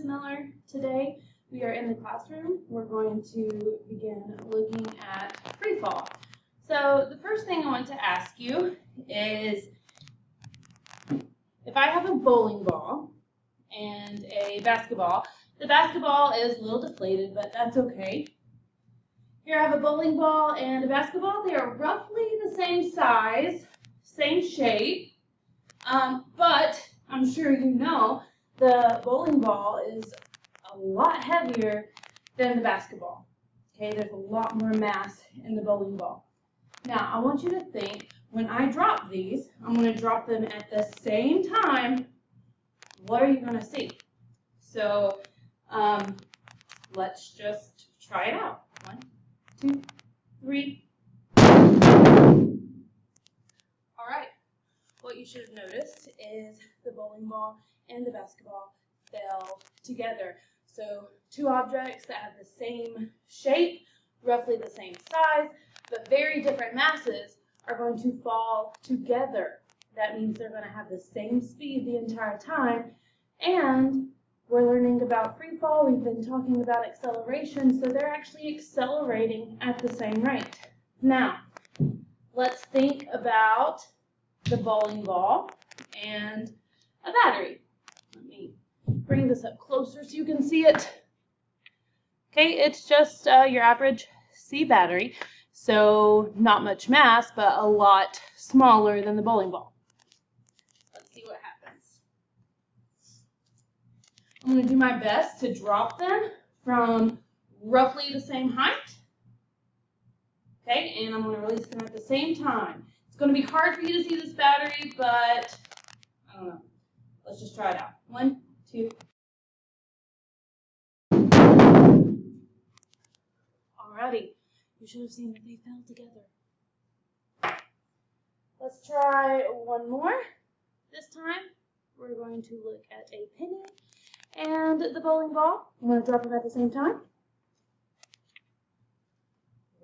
Ms. Miller. Today we are in the classroom. We're going to begin looking at Freefall. So the first thing I want to ask you is, if I have a bowling ball and a basketball, the basketball is a little deflated, but that's okay. Here I have a bowling ball and a basketball. They are roughly the same size, same shape, but I'm sure you know the bowling ball is a lot heavier than the basketball. Okay, there's a lot more mass in the bowling ball. Now, I want you to think, when I drop these, I'm going to drop them at the same time. What are you going to see? So, let's just try it out. 1, 2, 3. All right. What you should have noticed is the bowling ball and the basketball fell together. So, two objects that have the same shape, roughly the same size, but very different masses are going to fall together. That means they're going to have the same speed the entire time. And we're learning about free fall. We've been talking about acceleration, so they're actually accelerating at the same rate. Now, let's think about the bowling ball and a battery. Let me bring this up closer so you can see it. Okay, it's just your average C battery, so not much mass, but a lot smaller than the bowling ball. Let's see what happens. I'm going to do my best to drop them from roughly the same height. Okay, and I'm going to release them at the same time. It's going to be hard for you to see this battery, but I don't know. Let's just try it out. 1, 2. Alrighty, you should have seen that they fell together. Let's try one more. This time, we're going to look at a penny and the bowling ball. I'm going to drop them at the same time.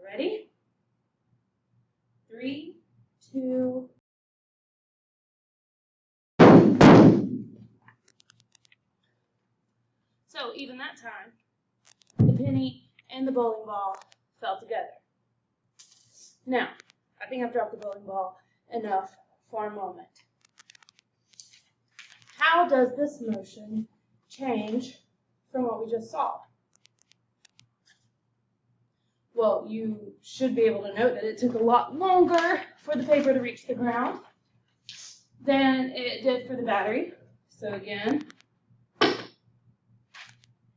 Ready? 3, 2. So even that time, the penny and the bowling ball fell together. Now, I think I've dropped the bowling ball enough for a moment. How does this motion change from what we just saw? Well, you should be able to note that it took a lot longer for the paper to reach the ground than it did for the battery. So again,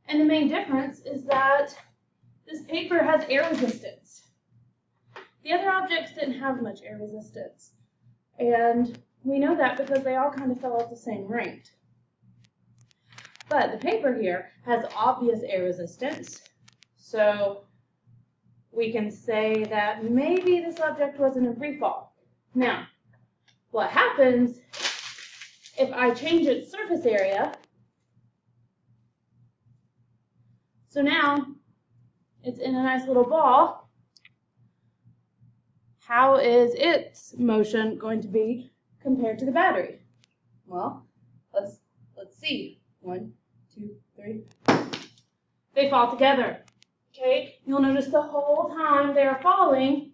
and the main difference is that this paper has air resistance. The other objects didn't have much air resistance. And we know that because they all kind of fell at the same rate. But the paper here has obvious air resistance. So we can say that maybe this object wasn't in free fall. Now, what happens if I change its surface area? So now it's in a nice little ball. How is its motion going to be compared to the battery? Well, let's see. 1, 2, 3. They fall together. Okay, you'll notice the whole time they are falling,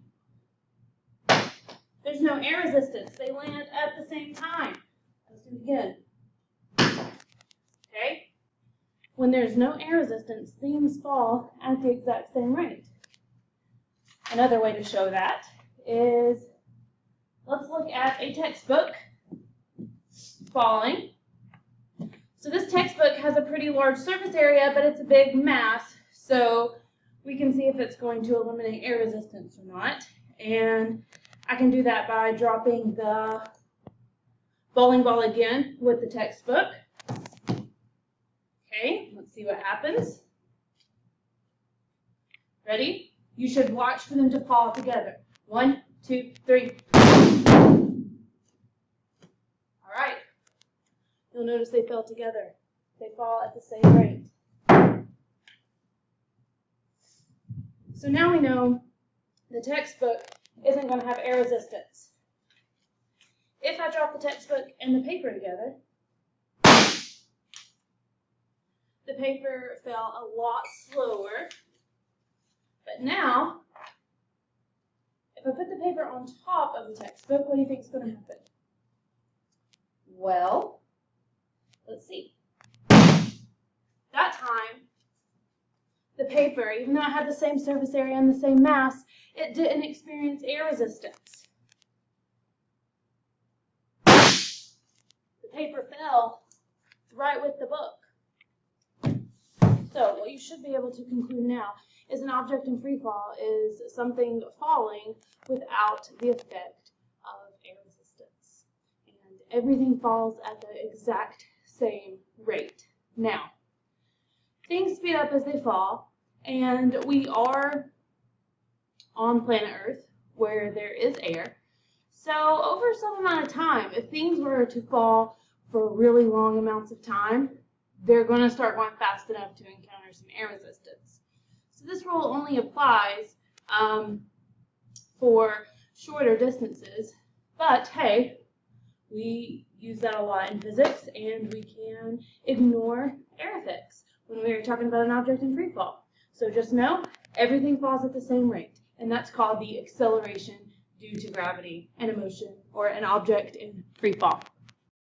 there's no air resistance. They land at the same time. Let's do it again. Okay? When there's no air resistance, things fall at the exact same rate. Another way to show that is, let's look at a textbook falling. So this textbook has a pretty large surface area, but it's a big mass, so we can see if it's going to eliminate air resistance or not. And I can do that by dropping the bowling ball again with the textbook. Okay, let's see what happens. Ready? You should watch for them to fall together. 1, 2, 3. All right. You'll notice they fell together. They fall at the same rate. So now we know the textbook isn't going to have air resistance. If I drop the textbook and the paper together, the paper fell a lot slower. But now, if I put the paper on top of the textbook, what do you think is going to happen? Well, let's see. That time, the paper, even though it had the same surface area and the same mass, it didn't experience air resistance. The paper fell right with the book. So what you should be able to conclude now is an object in free fall is something falling without the effect of air resistance. And everything falls at the exact same rate. Now, things speed up as they fall, and we are on planet Earth where there is air. So over some amount of time, if things were to fall for really long amounts of time, they're going to start going fast enough to encounter some air resistance. So this rule only applies for shorter distances, but hey, we use that a lot in physics, and we can ignore air effects when we're talking about an object in free fall. So just know, everything falls at the same rate, and that's called the acceleration due to gravity and motion, or an object in free fall.